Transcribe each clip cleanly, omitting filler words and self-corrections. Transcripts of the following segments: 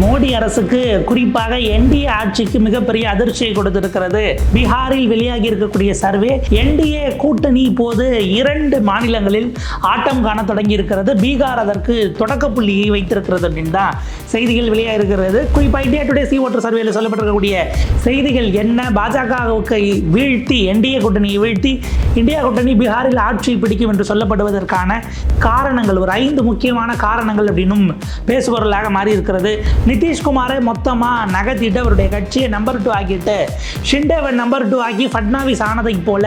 மோடி அரசுக்கு குறிப்பாக என்டிஏ ஆட்சிக்கு மிகப்பெரிய அதிர்ச்சியை கொடுத்திருக்கிறது. பீகாரில் வெளியாகி இருக்கக்கூடிய சர்வே என்டிஏ கூட்டணி இப்போது 2 மாநிலங்களில் ஆட்டம் காண தொடங்கி இருக்கிறது. பீகார் அதற்கு தொடக்க புள்ளியை வைத்திருக்கிறது அப்படின்னு தான் செய்திகள் வெளியாக இருக்கிறது. குறிப்பாக இந்தியா டுடே சி ஓட்டர் சர்வேல சொல்லப்பட்டிருக்கக்கூடிய செய்திகள் என்ன? பாஜகவுக்கு வீழ்த்தி என்டிஏ கூட்டணியை வீழ்த்தி இந்தியா கூட்டணி பீகாரில் ஆட்சி பிடிக்கும் என்று சொல்லப்படுவதற்கான காரணங்கள் ஒரு 5 முக்கியமான காரணங்கள் அப்படின்னும் பேசுபொருளாக மாறி இருக்கிறது. நிதிஷ்குமாரை மொத்தமாக நகர்த்திட்டு அவருடைய கட்சியை நம்பர் 2 ஆக்கிட்டு ஷிண்டேவை நம்பர் 2 ஆக்கி ஃபட்னாவிஸ் ஆனதை போல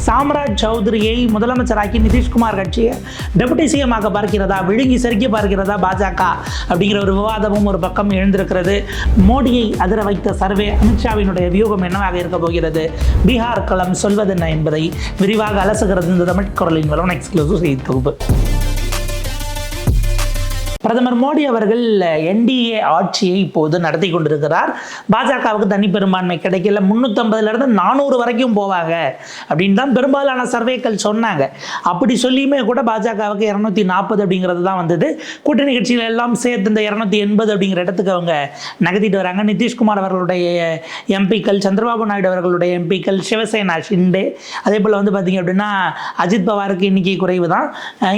சாம்ராஜ் சௌத்ரியை முதலமைச்சராக்கி நிதிஷ்குமார் கட்சியை டெபுட்டி சிஎம் ஆக பார்க்கிறதா, விழுங்கி செருக்கி பார்க்கிறதா பாஜக அப்படிங்கிற ஒரு விவாதமும் ஒரு பக்கம் எழுந்திருக்கிறது. மோடியை அதிர வைத்த சர்வே அமித்ஷாவினுடைய வியூகம் என்னவாக இருக்க போகிறது, பீகார் களம் சொல்வதென்ன என்பதை விரிவாக அலசுகிறது இந்த தமிழ் குரலின் வரும் எக்ஸ்க்ளூசிவ் செய்தி தொகுப்பு. பிரதமர் மோடி அவர்கள் என்டிஏ ஆட்சியை இப்போது நடத்தி கொண்டிருக்கிறார். பாஜகவுக்கு தனி பெரும்பான்மை கிடைக்கல, 350 400 வரைக்கும் போவாங்க அப்படின்னு தான் பெரும்பாலான சர்வேக்கள் சொன்னாங்க. அப்படி சொல்லியுமே கூட பாஜகவுக்கு 240 அப்படிங்கிறது தான் வந்தது. கூட்டணி கட்சிகள் எல்லாம் சேர்த்து இந்த 280 அப்படிங்கிற இடத்துக்கு அவங்க நகர்த்திட்டு வராங்க. நிதிஷ்குமார் அவர்களுடைய எம்பிக்கள், சந்திரபாபு நாயுடு அவர்களுடைய எம்பிக்கள், சிவசேனா ஷிண்டே, அதே போல் பார்த்தீங்க அப்படின்னா அஜித் பவாருக்கு இன்னைக்கு குறைவு தான்.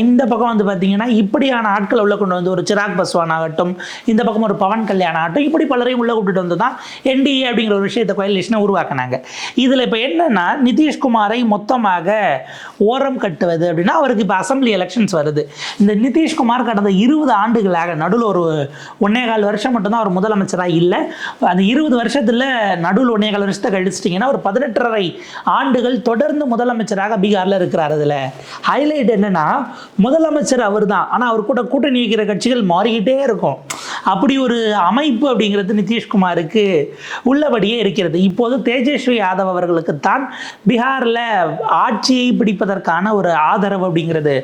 இந்த பக்கம் பார்த்தீங்கன்னா இப்படியான ஆட்கள் உள்ள கொண்டு வந்து ஒரு சிராக் பஸ்வான் ஆகட்டும், இந்த பக்கம் ஒரு பவன் கல்யாண் ஆகட்டும், இப்படி பலரையும் உள்ள கூப்பிட்டு வந்து தான் என்டிஏ அப்படிங்கிற ஒரு விஷயத்தை கோயலிஷனை உருவாக்கினாங்க. இதில் இப்போ என்னன்னா நிதிஷ்குமாரை மொத்தமாக ஓரம் கட்டுவது அப்படின்னா அவருக்கு இப்போ அசம்பிளி எலெக்ஷன்ஸ் வருது. இந்த நிதிஷ்குமார் கடந்த 20 ஆண்டுகளாக நடுவில் ஒரு 1.25 வருஷம் மட்டும்தான் அவர் முதலமைச்சராக இல்லை. அந்த 20 வருஷத்தில் நடுவில் 1.25 வருஷத்தை கழிச்சிட்டிங்கன்னா ஒரு 18.5 ஆண்டுகள் தொடர்ந்து முதலமைச்சராக பீகாரில் இருக்கிறார். அதில் ஹைலைட் என்னன்னா முதலமைச்சர் அவர் தான், ஆனால் அவர் கூட கூட்டணி வைக்கிற கட்சிகள் மாறிக்கிட்டே இருக்கும். அப்படி ஒரு அமைப்பு அப்படிங்கிறது நிதிஷ்குமாருக்கு உள்ளபடியே இருக்கிறது. இப்போது தேஜஸ்வி யாதவ் அவர்களுக்கு தான் பீகாரில் ஆட்சியை பிடிப்பதற்கான ஒரு ஆதரவு அப்படிங்கிறது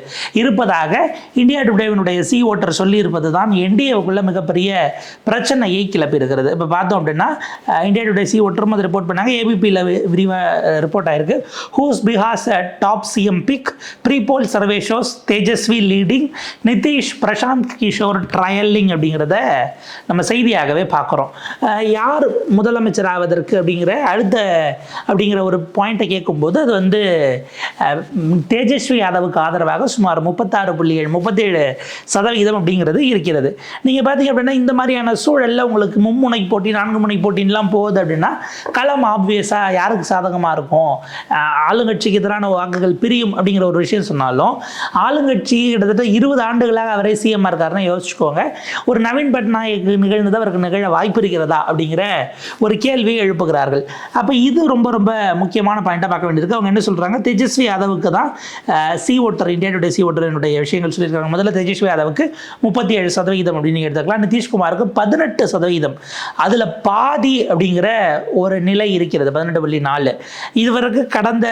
இருப்பதாக இந்தியா டுடேவினுடைய சி ஓட்டர் சொல்லியிருப்பது தான் என்டிஏவுக்குள்ள மிகப்பெரிய பிரச்சனையை கிளப்பியிருக்கிறது. இப்போ பார்த்தோம் அப்படின்னா இந்தியா டுடே சி ஓட்டரும் அது ரிப்போர்ட் பண்ணாங்க. ஏபிபியில் விரிவாக ரிப்போர்ட் ஆயிருக்கு. Who's Bihar's top CM pick, pre poll survey shows Tejashwi leading, Nitish Prashant Kishor trailing அப்படிங்கிறத நம்ம செய்தியாகவே பார்க்குறோம். யார் முதலமைச்சர் ஆவதற்கு அப்படிங்கிற ஒரு பாயிண்ட்டை கேட்கும்போது அது தேஜஸ்வி யாதவுக்கு ஆதரவாக சுமார் 37% அப்படிங்கிறது இருக்கிறது. நீங்கள் பார்த்தீங்க அப்படின்னா இந்த மாதிரியான சூழலில் உங்களுக்கு 3 முனை போட்டி 4 முனை போட்டின்லாம் போகுது அப்படின்னா களம் ஆப்வியஸாக யாருக்கு சாதகமாக இருக்கும், ஆளுங்கட்சிக்கு எதிரான வாக்குகள் பிரியும் அப்படிங்கிற ஒரு விஷயம் சொன்னாலும் ஆளுங்கட்சி கிட்டத்தட்ட 20 ஆண்டுகளாக அவரே சிஎம் இருக்காருன்னு யோசிச்சுக்கோங்க. ஒரு நவீன் பட்நாயக்கு நிகழ்ந்தது அவருக்கு நிகழ வாய்ப்பு இருக்கிறதா அப்படிங்கிற ஒரு கேள்வியை எழுப்புகிறார்கள். அப்போ இது ரொம்ப ரொம்ப முக்கியமான பாயிண்டாக பார்க்க வேண்டியிருக்கு. அவங்க என்ன சொல்கிறாங்க, தேஜஸ்வி யாதவுக்கு தான் C Voter, India Today C ஓட்டரினுடைய விஷயங்கள் சொல்லியிருக்காங்க. முதல்ல தேஜஸ்வி யாதவுக்கு 37% அப்படின்னு எடுத்துக்கலாம், நிதிஷ்குமாருக்கு 18%. அதில் பாதி அப்படிங்கிற ஒரு நிலை இருக்கிறது, 18.4. இதுவரைக்கும் கடந்த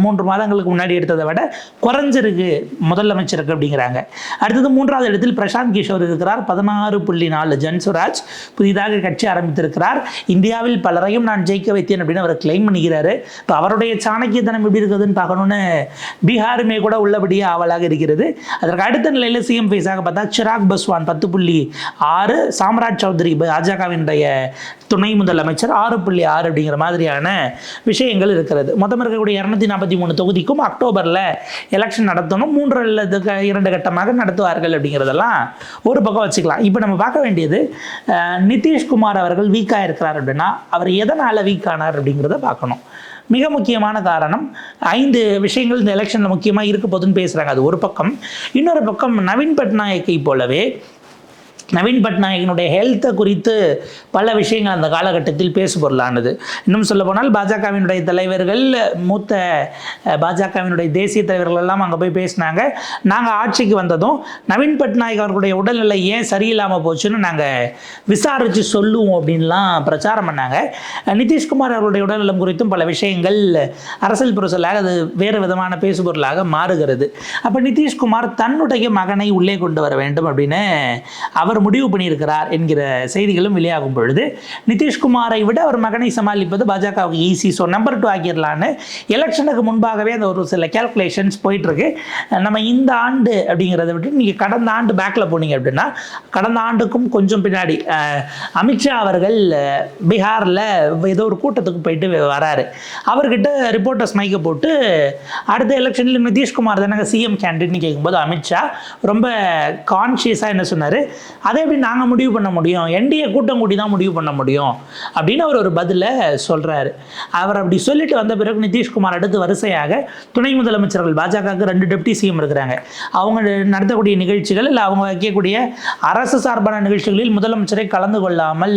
3 மாதங்களுக்கு முன்னாடி எடுத்ததை விட குறைஞ்சிருக்கு முதலமைச்சருக்கு அப்படிங்கிறாங்க. அடுத்தது 3வது இடத்தில் பிரசாந்த் கிஷோர் இருக்கிறார், 16.4. ஜன்சுராஜ் புதிதாக கட்சி ஆரம்பித்திருக்கிறார். இந்தியாவில் பலரையும் நான் ஜெயிக்க வைத்தேன் அப்படின்னு அவர் கிளைம் பண்ணிக்கிறாரு. இப்போ அவருடைய சாணக்கியத்தனம் எப்படி இருக்குதுன்னு பார்க்கணுன்னு பீகாருமே கூட உள்ளபடியே ஆவலாக இருக்கிறது. அதற்கு அடுத்த நிலையில் சிஎம் ஃபேஸாக பார்த்தா சிராக் பஸ்வான் 10.6, சாம்ராஜ் சௌத்ரி பாஜகவினுடைய துணை முதலமைச்சர் 6.6 அப்படிங்கிற மாதிரியான விஷயங்கள் இருக்கிறது. மொத்தம் இருக்கக்கூடிய 243 தொகுதிக்கும் அக்டோபரில் எலெக்ஷன் நடத்தணும், 3 அல்லது 2 கட்டமாக நடத்துவார்கள் அப்படிங்கிறதெல்லாம் ஒரு பக்கம் வச்சுக்கலாம். இப்போ நம்ம பார்க்க வேண்டியது நிதிஷ்குமார் அவர்கள் வீக்காக இருக்கிறார் அப்படின்னா அவர் எதனால் வீக்கானார் அப்படிங்கிறத பார்க்கணும். மிக முக்கியமான காரணம் 5 விஷயங்கள் இந்த எலெக்ஷனில் முக்கியமாக இருக்க போதுன்னு பேசுகிறாங்க. அது ஒரு பக்கம். இன்னொரு பக்கம் நவீன் பட்நாயக்கை போலவே நவீன் பட்நாயகனுடைய ஹெல்த்தை குறித்து பல விஷயங்கள் அந்த காலகட்டத்தில் பேசுபொருளானது. இன்னும் சொல்ல போனால் பாஜகவினுடைய தலைவர்கள், மூத்த பாஜகவினுடைய தேசிய தலைவர்கள் எல்லாம் அங்கே போய் பேசினாங்க. நாங்கள் ஆட்சிக்கு வந்ததும் நவீன் பட்நாயக் அவர்களுடைய உடல்நிலை ஏன் சரியில்லாமல் போச்சுன்னு நாங்கள் விசாரித்து சொல்லுவோம் அப்படின்லாம் பிரச்சாரம் பண்ணாங்க. நிதிஷ்குமார் அவர்களுடைய உடல்நலம் குறித்தும் பல விஷயங்கள் அரசியல் புரசலாக அது வேறு விதமான பேசுபொருளாக மாறுகிறது. அப்போ நிதிஷ்குமார் தன்னுடைய மகனை உள்ளே கொண்டு வர வேண்டும் அப்படின்னு அவர் அவர் முடிவு பண்ணியிருக்கிறார் என்கிற செய்திகளும் வெளியாகும் பொழுது நிதிஷ்குமாரை விட அவர் மகனை சமாளிப்பது பாஜகவுக்கு ஈஸி. ஸோ நம்பர் 2 ஆக்கிடலான்னு எலெக்ஷனுக்கு முன்பாகவே அந்த ஒரு சில கேல்குலேஷன்ஸ் போயிட்டுருக்கு. நம்ம இந்த ஆண்டு அப்படிங்கிறத விட்டு நீங்கள் கடந்த ஆண்டு பேக்கில் போனீங்க அப்படின்னா கடந்த ஆண்டுக்கும் கொஞ்சம் பின்னாடி அமித்ஷா அவர்கள் பீகாரில் ஏதோ ஒரு கூட்டத்துக்கு போயிட்டு வராரு. அவர்கிட்ட ரிப்போர்ட்டர்ஸ் மைக்க போட்டு அடுத்த எலெக்ஷனில் நிதிஷ்குமார் தானே சிஎம் கேண்டிடேட்னு கேட்கும்போது அமித்ஷா ரொம்ப கான்ஷியஸாக என்ன சொன்னார், அதை எப்படி நாங்கள் முடிவு பண்ண முடியும், என்டிஏ கூட்டம் கூட்டி தான் முடிவு பண்ண முடியும் அப்படின்னு அவர் ஒரு பதிலை சொல்கிறாரு. அவர் அப்படி சொல்லிட்டு வந்த பிறகு நிதிஷ்குமார் அடுத்து வரிசையாக துணை முதலமைச்சர்கள், பாஜகவுக்கு 2 டெப்டி சிஎம் இருக்கிறாங்க, அவங்க நடத்தக்கூடிய நிகழ்ச்சிகள் இல்லை அவங்க வைக்கக்கூடிய அரசு சார்பான நிகழ்ச்சிகளில் முதலமைச்சரை கலந்து கொள்ளாமல்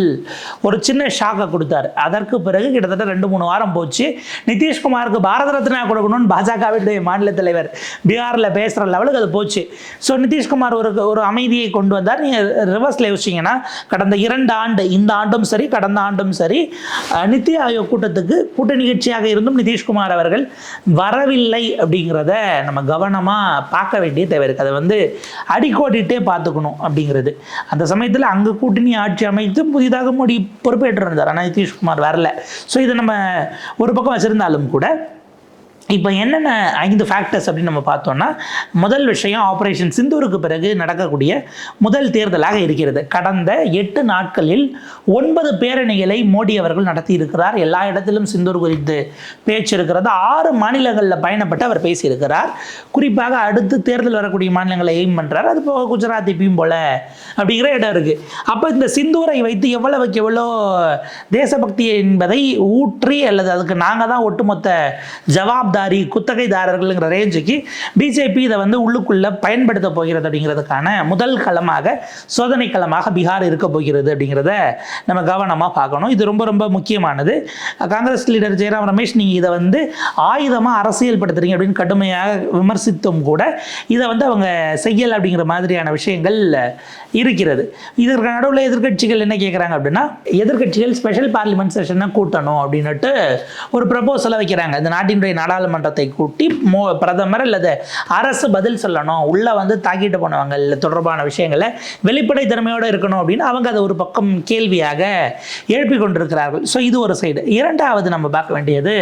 ஒரு சின்ன ஷாக்கை கொடுத்தார். அதற்கு பிறகு கிட்டத்தட்ட 2-3 வாரம் போச்சு. நிதிஷ்குமாருக்கு பாரத ரத்னா கொடுக்கணும்னு பாஜகவுடைய மாநில தலைவர் பீகாரில் பேசுகிற லெவலுக்கு அது போச்சு. ஸோ நிதிஷ்குமார் ஒரு அமைதியை கொண்டு வந்தார். நீங்கள் ரிவர்ஸில் யோசிச்சிங்கன்னா கடந்த 2 ஆண்டு, இந்த ஆண்டும் சரி கடந்த ஆண்டும் சரி, நித்தி ஆயோக் கூட்டத்துக்கு கூட்ட நிகழ்ச்சியாக இருந்தும் நிதிஷ்குமார் அவர்கள் வரவில்லை அப்படிங்கிறத நம்ம கவனமாக பார்க்க வேண்டிய தேவை இருக்குது. அதை வந்து அடிக்கோடிட்டே பார்த்துக்கணும் அப்படிங்கிறது. அந்த சமயத்தில் அங்கே கூட்டணி ஆட்சி அமைத்து புதிதாக மோடி பொறுப்பேற்றிருந்தார், ஆனால் நிதிஷ்குமார் வரல. ஸோ இதை நம்ம ஒரு பக்கம் வச்சுருந்தாலும் கூட இப்போ என்னென்ன 5 ஃபேக்டர்ஸ் அப்படின்னு நம்ம பார்த்தோம்னா, முதல் விஷயம் ஆப்ரேஷன் சிந்தூருக்கு பிறகு நடக்கக்கூடிய முதல் தேர்தலாக இருக்கிறது. கடந்த 8 நாட்களில் 9 பேரணிகளை மோடி அவர்கள் நடத்தி இருக்கிறார். எல்லா இடத்திலும் சிந்தூர் குறித்து பேச்சு இருக்கிறது. 6 மாநிலங்களில் பயணப்பட்டு அவர் பேசியிருக்கிறார். குறிப்பாக அடுத்து தேர்தல் வரக்கூடிய மாநிலங்களை எய்ம் பண்ணுறார். அது போக குஜராத் இப்பயும் போல அப்படிங்கிற இடம் இருக்குது. அப்போ இந்த சிந்தூரை வைத்து எவ்வளவுக்கு எவ்வளோ தேசபக்தி என்பதை ஊற்றி அல்லது அதுக்கு நாங்கள் தான் ஒட்டுமொத்த ஜவாப்தாரி குத்தகைதாரர்கள்ங்கிற ரேஞ்சுக்கு பிஜேபி இதை வந்து உள்ளுக்குள்ள பயன்படுத்த போகிறது அப்படிங்கிறதுக்கான முதல் களமாக, சோதனை களமாக பீகார் இருக்க போகிறது அப்படிங்கிறத நம்ம கவனமாக பார்க்கணும். இது ரொம்ப ரொம்ப முக்கியமானது. காங்கிரஸ் லீடர் ஜெயராம் ரமேஷ் நீங்கள் இதை வந்து ஆயுதமாக அரசியல் படுத்துறீங்க அப்படின்னு கடுமையாக விமர்சித்தும் கூட இதை வந்து அவங்க செய்யலை அப்படிங்கிற மாதிரியான விஷயங்கள் இருக்கிறது. இதற்கு நடுவில் எதிர்கட்சிகள் என்ன கேட்குறாங்க அப்படின்னா, எதிர்கட்சிகள் ஸ்பெஷல் பார்லிமெண்ட் செஷனை கூட்டணும் அப்படின்னுட்டு ஒரு ப்ரப்போசலை வைக்கிறாங்க. இந்த நாட்டினுடைய நாடாளுமன்றத்தை கூட்டி பிரதமர் அல்லது அரசு பதில் சொல்லணும், உள்ளே வந்து தாக்கிட்டு போனவங்க தொடர்பான விஷயங்களை வெளிப்படை திறமையோடு இருக்கணும் அப்படின்னு அவங்க அதை ஒரு பக்கம் கேள்வியாக எழுப்பி கொண்டிருக்கிறார்கள். ஸோ இது ஒரு சைடு. இரண்டாவது நம்ம பார்க்க வேண்டியது,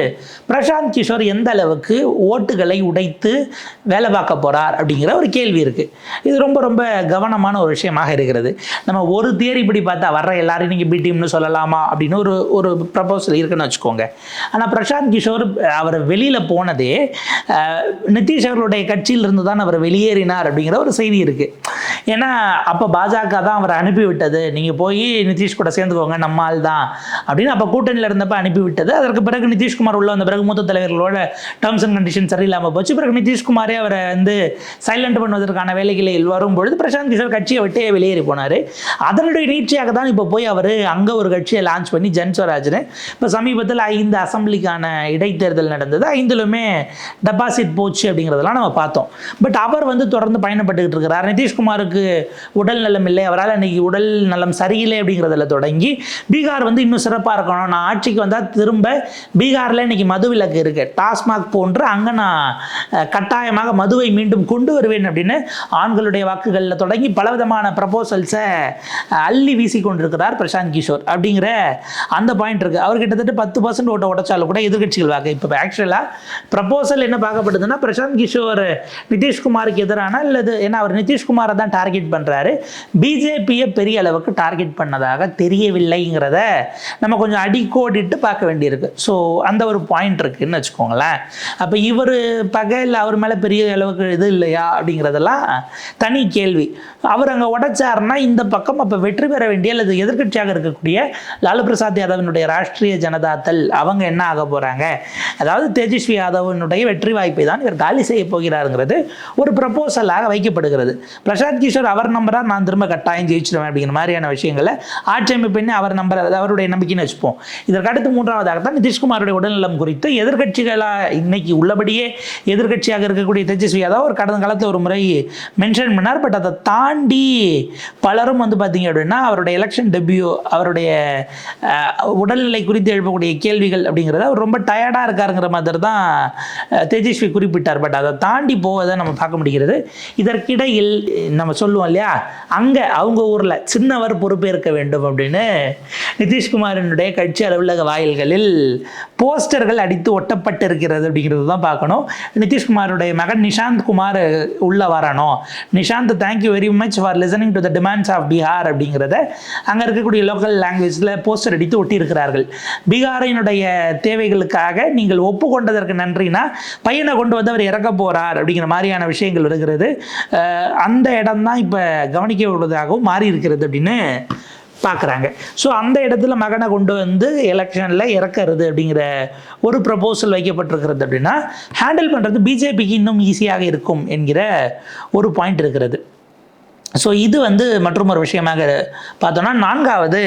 பிரசாந்த் கிஷோர் எந்த அளவுக்கு ஓட்டுகளை உடைத்து வேலை பார்க்க போகிறார் அப்படிங்கிற ஒரு கேள்வி இருக்குது. இது ரொம்ப ரொம்ப கவனமான ஒரு விஷயமாக இருக்கிறது. நம்ம ஒரு தியரி இப்படி பார்த்தா வர்ற எல்லாரும் நீங்கள் பி டீம்னு சொல்லலாமா அப்படின்னு ஒரு ப்ரப்போசல் இருக்குன்னு வச்சுக்கோங்க. ஆனால் பிரசாந்த் கிஷோர் அவர் வெளியில் போனதே நிதிஷ் அவர்களுடைய கட்சியிலிருந்து தான் அவர் வெளியேறினார் அப்படிங்கிற ஒரு செய்தி இருக்குது. ஏன்னா அப்போ பாஜக தான் அவரை அனுப்பிவிட்டது, நீங்கள் போய் நிதிஷ் கூட சேர்ந்துக்கோங்க நம்ம ஆள் தான் அப்படின்னு அப்போ கூட்டணியில் இருந்தப்போ அனுப்பிவிட்டது. அதற்கு பிறகு நிதிஷ்குமார் உள்ள வந்த பிறகு மூத்த தலைவர்களோட டேர்ம்ஸ் அண்ட் கண்டிஷன் சரியில்லாமல் போச்சு. பிறகு நிதிஷ்குமாரே அவரை வந்து சைலண்ட் பண்ணுவதற்கான வேலைகளில் வரும்பொழுது பிரசாந்த் கிஷோர் கட்சியை விட்டு வெளியேறி போனார். அதனுடைய நீட்சியாக தான் இப்போ போய் அவர் அங்கே ஒரு கட்சியை லான்ச் பண்ணி ஜன்ஸ்வராஜ்னு இப்போ சமீபத்தில் 5 அசம்பிளிக்கான இடைத்தேர்தல் நடந்தது, 5லுமே டெபாசிட் போச்சு அப்படிங்கிறதெல்லாம் நம்ம பார்த்தோம். பட் அவர் வந்து தொடர்ந்து பயணப்பட்டுக்கிட்டு இருக்கிறார். நிதிஷ்குமாருக்கு உடல் நலம் இல்லை, அவரால் இன்னைக்கு உடல் நலம் சரியில்லை அப்படிங்கிறதுல தொடங்கி பீகார் வந்து இன்னும் சிறப்பாக இருக்கணும், நான் ஆட்சிக்கு வந்தால் திரும்ப பீகாரில் இன்னைக்கு மது விலக்கு இருக்குது, டாஸ்மாக் போன்று அங்கே நான் கட்டாயமாக மதுவை மீண்டும் கொண்டு வருவேன் அப்படின்னு ஆண்களுடைய வாக்குகளில் தொடங்கி பலவிதமான ப்ரப்போசல்ஸை அள்ளி வீசி கொண்டிருக்கிறார் பிரசாந்த் கிஷோர் அப்படிங்கிற அந்த பாயிண்ட் இருக்குது. அவர் கிட்டத்தட்ட 10% ஓட்டை உடைச்சாலும் கூட எதிர்கட்சிகள் வாக்கு. இப்போ ஆக்சுவலாக ப்ரப்போசல் என்ன பார்க்கப்படுதுன்னா, பிரசாந்த் கிஷோர் நிதிஷ்குமாருக்கு எதிரான அல்லது ஏன்னா அவர் நிதிஷ்குமாரை தான் டார்கெட் பண்ணுறாரு, பிஜேபியை பெரிய அளவுக்கு டார்கெட் பண்ணதாக தெரியவில்லைங்கிறத நம்ம கொஞ்சம் அடிக்கோடிட்டு பார்க்க வேண்டியிருக்கு. ஸோ அந்த ஒரு பாயிண்ட் இருக்குன்னு வச்சுக்கோங்களேன். அப்போ இவர் பகையில் அவர் மேலே பெரிய அளவுக்கு இது இல்லையா அப்படிங்கிறதெல்லாம் தனி கேள்வி. அவர் அங்கே உடைச்சாருன்னா இந்த பக்கம் அப்போ வெற்றி பெற வேண்டிய அல்லது எதிர்கட்சியாக இருக்கக்கூடிய லாலு பிரசாத் யாதவனுடைய ராஷ்ட்ரிய ஜனதா தள் அவங்க என்ன ஆக போகிறாங்க, அதாவது தேஜஸ்வி யாதவனுடைய வெற்றி வாய்ப்பை தான் இவர் காலி செய்ய போகிறாருங்கிறது ஒரு ப்ரப்போசலாக வைக்கப்படுகிறது. பிரசாந்த் கிஷோர் அவர் நம்பராக நான் திரும்ப கட்டாயம் ஜெயிச்சிடுவேன் அப்படிங்கிற மாதிரியான விஷயங்களை ஆட்சி அமைப்புன்னு அவர் நம்பர் அவருடைய நம்பிக்கைன்னு வச்சுப்போம். இதற்கு அடுத்து 3வதாகத்தான் நிதிஷ்குமாருடைய உடல்நலம் குறித்து எதிர்கட்சிகளாக இன்னைக்கு உள்ளபடியே எதிர்கட்சியாக இருக்கக்கூடிய தேஜஸ்வி யாதவ் ஒரு கடந்த காலத்தில் ஒரு முறை மென்ஷன் பண்ணார். பட் அதை தாண்டி பலரும் வந்து பார்த்தீங்க அப்படின்னா அவருடைய எலெக்ஷன் டெபியூ, அவருடைய உடல்நிலை குறித்து எழுப்பக்கூடிய கேள்விகள் அப்படிங்கிறத அவர் ரொம்ப டயர்டாக இருக்காருங்கிற மாதிரி தான் தேஜஸ்வி குறிப்பிட்டார். பட் அதை தாண்டி போவதை நம்ம பார்க்க முடிகிறது. இதற்கிடையில் நம்ம சொல்லுவோம் இல்லையா, அங்கே அவங்க ஊரில் சின்னவர் பொறுப்பேற்க வேண்டும் அப்படின்னு நிதிஷ்குமாரினுடைய கட்சி அலுவலக வாயில்களில் போஸ்டர்கள் அடித்து ஒட்டப்பட்டு இருக்கிறது அப்படிங்கிறது தான் பார்க்கணும். நிதிஷ்குமாருடைய மகன் நிஷாந்த் குமார் உள்ள வரணும். Nishant thank you very much for listening to the demands of Bihar அப்படிங்கிறத அங்கே இருக்கக்கூடிய லோக்கல் லாங்குவேஜில் போஸ்டர் அடித்து ஒட்டியிருக்கிறார்கள். பீகாரினுடைய தேவைகளுக்காக நீங்கள் ஒப்புக்கொண்டதற்கு நன்றினா பையனை கொண்டு வந்து அவர் இறக்க போகிறார் அப்படிங்கிற மாதிரியான விஷயங்கள் வருகிறது. அந்த இடம் தான் இப்போ கவனிக்க உள்ளதாகவும் மாறி இருக்கிறது அப்படின்னு பார்க்குறாங்க. ஸோ அந்த இடத்துல மகனை கொண்டு வந்து எலெக்ஷனில் இறக்கிறது அப்படிங்கிற ஒரு ப்ரப்போசல் வைக்கப்பட்டிருக்கிறது. அப்படின்னா ஹேண்டில் பண்ணுறது பிஜேபிக்கு இன்னும் ஈஸியாக இருக்கும் என்கிற ஒரு பாயிண்ட் இருக்கிறது. ஸோ இது வந்து மற்றும் ஒரு விஷயமாக பார்த்தோன்னா, நான்காவது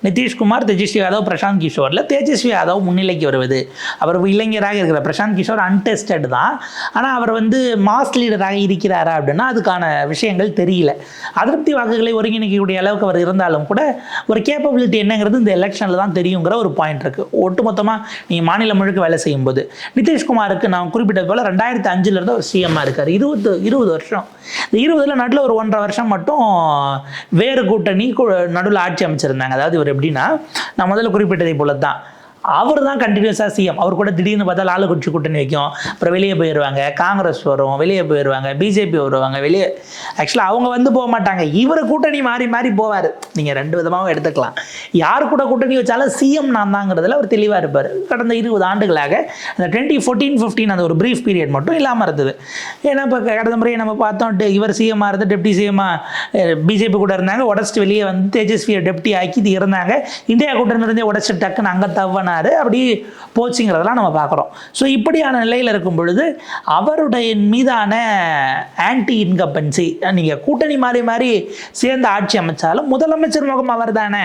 நிதிஷ்குமார், தேஜஸ்வி யாதவ், பிரசாந்த் கிஷோரில் தேஜஸ்வி யாதவ் முன்னிலைக்கு வருவது. அவர் இளைஞராக இருக்கிற பிரசாந்த் கிஷோர் அன்டெஸ்டட் தான், ஆனால் அவர் வந்து மாஸ் லீடராக இருக்கிறாரா அப்படின்னா அதுக்கான விஷயங்கள் தெரியல. அதிருப்தி வாக்குகளை ஒருங்கிணைக்கக்கூடிய அளவுக்கு அவர் இருந்தாலும் கூட ஒரு கேப்பபிலிட்டி என்னங்கிறது இந்த எலெக்ஷனில் தான் தெரியுங்கிற ஒரு பாயிண்ட் இருக்குது. ஒட்டுமொத்தமாக நீங்கள் மாநிலம் முழுக்க வேலை செய்யும்போது நிதிஷ்குமாருக்கு நான் குறிப்பிட்டது போல் 2005 ஒரு சிஎம்மாக இருக்கார். 20 வருஷம். இந்த 20 நடுவில் ஒரு 1.5 வருஷம் மட்டும் வேறு கூட்டணி நடுவில் ஆட்சி அமைச்சிருந்தாங்க. அதாவது இவர் எப்படின்னா, நான் முதல்ல குறிப்பிட்டதை போல தான் அவர் தான் கண்டினியூஸாக சிஎம். அவர் கூட திடீர்னு பார்த்தா ஆளுங்கட்சி கூட்டணி வைக்கும், அப்புறம் வெளியே போயிடுவாங்க, காங்கிரஸ் வரும், வெளியே போயிடுவாங்க, பிஜேபி வருவாங்க, வெளியே. ஆக்சுவலாக அவங்க வந்து போக மாட்டாங்க, இவர் கூட்டணி மாறி மாறி போவார். நீங்கள் 2 விதமாகவும் எடுத்துக்கலாம். யார் கூட கூட்டணி வச்சாலும் சிஎம் நான் தாங்கிறதுல அவர் தெளிவாக இருப்பார். கடந்த 20 ஆண்டுகளாக அந்த 2014-15 அந்த ஒரு ப்ரீஃப் பீரியட் மட்டும் இல்லாமல் இருந்தது. ஏன்னா இப்போ கடந்த முறையை நம்ம பார்த்தோம், இவர் சிஎம்மாக இருந்து டெப்டி சிஎம்மாக பிஜேபி கூட இருந்தாங்க, உடச்சிட்டு வெளியே வந்து தேஜஸ்வியை டெப்டி ஆக்கி இருந்தாங்க. இந்தியா கூட்டணி இருந்தே உடச்சிட்டு டக்குன்னு அங்கே தவன அப்படி போச்சுங்கிறதெல்லாம் நம்ம பார்க்குறோம். ஸோ இப்படியான நிலையில் இருக்கும் பொழுது அவருடைய மீதான ஆன்டி இன்கம்பன்சி, நீங்கள் கூட்டணி மாறி மாறி சேர்ந்து ஆட்சி அமைச்சாலும் முதலமைச்சர் முகம் அவர் தானே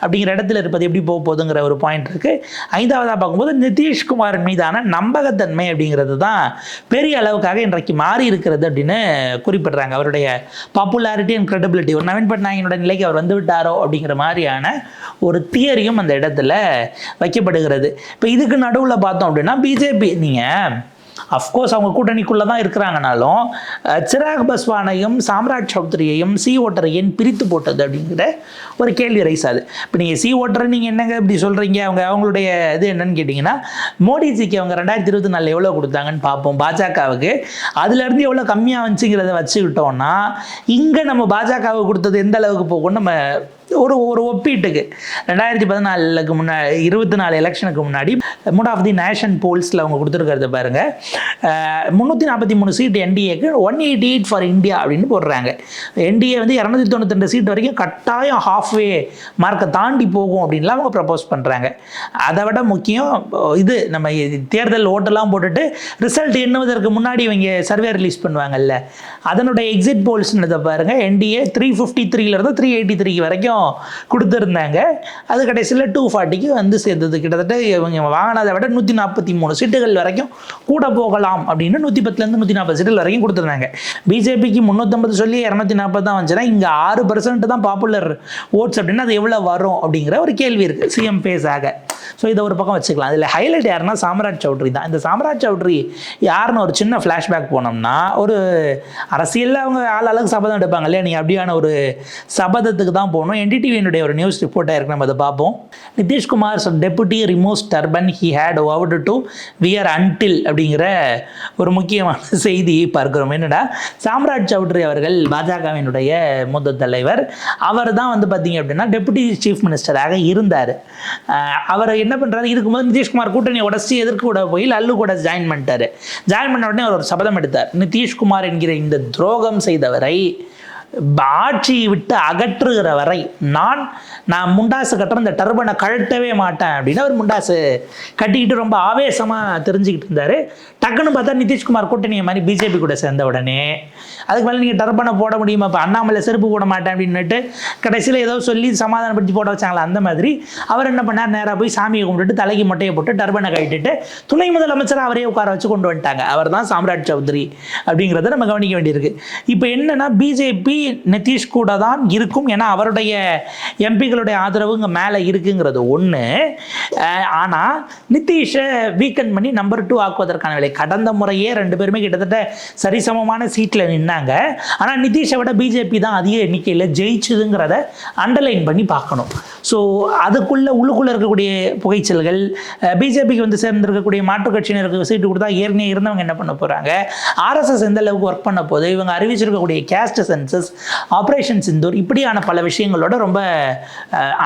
அப்படிங்கிற இடத்துல இருப்பது எப்படி போக போகுதுங்கிற ஒரு பாயிண்ட் இருக்குது. 5வதாக பார்க்கும்போது நிதிஷ்குமார் மீதான நம்பகத்தன்மை அப்படிங்கிறது தான் பெரிய அளவுக்காக இன்றைக்கு மாறி இருக்கிறது அப்படின்னு குறிப்பிடுறாங்க. அவருடைய பாப்புலாரிட்டி அண்ட் கிரெடிபிலிட்டி, ஒரு நவீன் பட்நாயகனோட நிலைக்கு அவர் வந்து விட்டாரோ அப்படிங்கிற மாதிரியான ஒரு தியரியும் அந்த இடத்துல வைக்கப்படுகிறது. இப்போ இதுக்கு நடுவில் பார்த்தோம் அப்படின்னா பிஜேபி, நீங்கள் அஃப்கோர்ஸ் அவங்க கூட்டணிக்குள்ளே தான் இருக்கிறாங்கனாலும் சிராக் பஸ்வானையும் சாம்ராஜ் சௌத்ரியையும் சி ஓட்டரையும் பிரித்து போட்டது அப்படிங்கிற ஒரு கேள்வி ரைஸ் ஆகுது. இப்போ நீங்கள் சி ஓட்டரை நீங்கள் என்னங்க இப்படி சொல்கிறீங்க, அவங்களுடைய இது என்னன்னு கேட்டிங்கன்னா, மோடிஜிக்கு அவங்க 2024 எவ்வளோ கொடுத்தாங்கன்னு பார்ப்போம் பாஜகவுக்கு, அதுலேருந்து எவ்வளோ கம்மியாக வந்துச்சுங்கிறத வச்சுக்கிட்டோன்னா இங்கே நம்ம பாஜகவுக்கு கொடுத்தது எந்த அளவுக்கு போகும்னு நம்ம ஒரு ஒப்பீட்டுக்கு 2014 முன்னாடி 24 எலெக்ஷனுக்கு முன்னாடி மூட் ஆஃப் தி நேஷன் போல்ஸில் அவங்க கொடுத்துருக்கிறது பாருங்கள், 343 சீட் என்டிஏக்கு, 188 ஃபார் இந்தியா அப்படின்னு போடுறாங்க. என்டிஏ வந்து 292 சீட் வரைக்கும் கட்டாயம் ஹாஃப்வே மார்க்கை தாண்டி போகும் அப்படின்லாம் அவங்க ப்ரப்போஸ் பண்ணுறாங்க. அதை விட முக்கியம் இது, நம்ம தேர்தல் ஓட்டெல்லாம் போட்டுட்டு ரிசல்ட் எண்ணுவதற்கு முன்னாடி இவங்க சர்வே ரிலீஸ் பண்ணுவாங்கல்ல, அதனுடைய எக்ஸிட் போல்ஸ்ன்றதை பாருங்கள், என்டிஏ 353 383 வரைக்கும் கொடுத்துருந்தாங்க. அது கடைசியில் 240 வந்து சேர்ந்தது. கிட்டத்தட்ட இவங்க வாங்கினதை விட 143 சீட்டுகள் வரைக்கும் கூட போகலாம் அப்படின்னு 110 140 சீட்டுகள் வரைக்கும் கொடுத்துருந்தாங்க. பிஜேபிக்கு 350 சொல்லி 240 தான் வந்துச்சுன்னா இங்கே 6% தான் பாப்புலர் ஓட்ஸ் அப்படின்னா அது எவ்வளோ வரும் அப்படிங்கிற ஒரு கேள்வி இருக்குது சிஎம் பேஸாக. ஸோ இதை ஒரு பக்கம் வச்சுக்கலாம். அதில் ஹைலைட் யாருன்னா சாம்ராஜ் சௌத்ரி தான். இந்த சாம்ராஜ் சௌத்ரி யாருன்னு ஒரு சின்ன ஃப்ளாஷ்பேக் போனோம்னா, ஒரு அரசியலில் அவங்க ஆளாளுக்கு சபதம் எடுப்பாங்க இல்லையா, நீங்கள் அப்படியான ஒரு சபதத்துக்கு தான் போகணும். என்டிடிவியினுடைய ஒரு நியூஸ் ரிப்போர்ட்டாக இருக்கு, நம்ம அதை பார்ப்போம். Nitish Kumar deputy removes turban he had vowed to wear until அப்படிங்கிற ஒரு முக்கியமான செய்தியை பார்க்குறோம். என்னடா, சாம்ராஜ் சௌத்ரி அவர்கள் பாஜகவினுடைய மூத்த தலைவர், அவர் தான் வந்து பார்த்தீங்க அப்படின்னா டெபுட்டி சீஃப் மினிஸ்டராக இருந்தார். அவர் என்ன பண்ணுறாரு, இதுக்கு முதல் நிதிஷ்குமார் கூட்டணியை உடச்சி எதிர்க்க கூட போய் லல்லு கூட ஜாயின் பண்ணிட்டார். ஜாயின் பண்ண உடனே அவர் ஒரு சபதம் எடுத்தார், நிதிஷ்குமார் என்கிற இந்த துரோகம் செய்தவரை ஆட்சியை விட்டு அகற்றுகிற வரை நான் முண்டாசு கட்டுற இந்த டர்பனை கழட்டவே மாட்டேன் அப்படின்னு அவர் முண்டாசு கட்டிக்கிட்டு ரொம்ப ஆவேசமாக தெரிஞ்சுக்கிட்டு இருந்தார். டக்குன்னு பார்த்தா நிதிஷ்குமார் கூட்டணியை மாதிரி பிஜேபி கூட சேர்ந்த உடனே அதுக்கு மேலே நீங்கள் டர்பனை போட முடியுமா, இப்போ அண்ணாமலை செருப்பு போட மாட்டேன் அப்படின்னுட்டு கடைசியில் ஏதோ சொல்லி சமாதானப்படுத்தி போட வச்சாங்களா, அந்த மாதிரி அவர் என்ன பண்ணார், நேராக போய் சாமியை கும்பிட்டுட்டு தலைக்கு மொட்டையை போட்டு டர்பனை கட்டிட்டு துணை முதலமைச்சர் அவரே உட்கார வச்சு கொண்டு வந்துட்டாங்க. அவர் தான் சாம்ராஜ் சௌத்ரி அப்படிங்கிறத நம்ம கவனிக்க வேண்டியிருக்கு. இப்போ என்னன்னா, பிஜேபி பிஜேபி நிதிஷ் கூட தான் இருக்கும், ஏன்னா அவருடைய எம்பிகளுடைய ஆதரவு இங்கே மேலே இருக்குங்கிறது ஒன்று. ஆனால் நிதிஷை வீக்கன் பண்ணி நம்பர் 2 ஆக்குவதற்கான வேலை. கடந்த முறையே 2 பேருமே கிட்டத்தட்ட சரிசமமான சீட்டில் நின்னாங்க. ஆனால் நிதிஷை விட பிஜேபி தான் அதிக எண்ணிக்கையில் ஜெயிச்சுதுங்கிறத அண்டர்லைன் பண்ணி பார்க்கணும். ஸோ அதுக்குள்ளே உள்ளுக்குள்ளே இருக்கக்கூடிய புகைச்சல்கள், பிஜேபிக்கு வந்து சேர்ந்திருக்கக்கூடிய மாற்றுக் கட்சியினருக்கு சீட்டு கொடுத்தா ஏற்கனவே இருந்தவங்க என்ன பண்ண போகிறாங்க, ஆர்எஸ்எஸ் எந்த அளவுக்கு ஒர்க் பண்ண போது, இவங்க அறிவிச்சிருக்கக்கூடிய கேஸ்ட் சென்சஸ், ஆப்ரேஷன் சிந்தூர், இப்படியான பல விஷயங்களோட ரொம்ப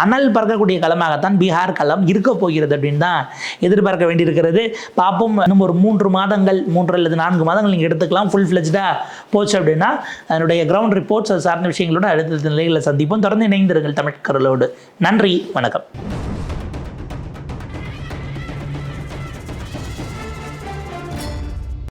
அனல் பறக்கக்கூடிய களமாகத்தான் பீகார் களம் இருக்க போகிறது அப்படின்னு தான் எதிர்பார்க்க வேண்டியிருக்கிறது. பார்ப்போம். இன்னும் ஒரு 3 மாதங்கள், 3 அல்லது 4 மாதங்கள் நீங்கள் எடுத்துக்கலாம். ஃபுல் ஃப்ளெஜ்டாக போச்சு அப்படின்னா அதனுடைய கிரவுண்ட் ரிப்போர்ட்ஸ், அது சார்ந்த விஷயங்களோட அடுத்த நிலையில் சந்திப்போம். தொடர்ந்து இணைந்திருங்கள் தமிழ் குரலோடு. நன்றி, வணக்கம்.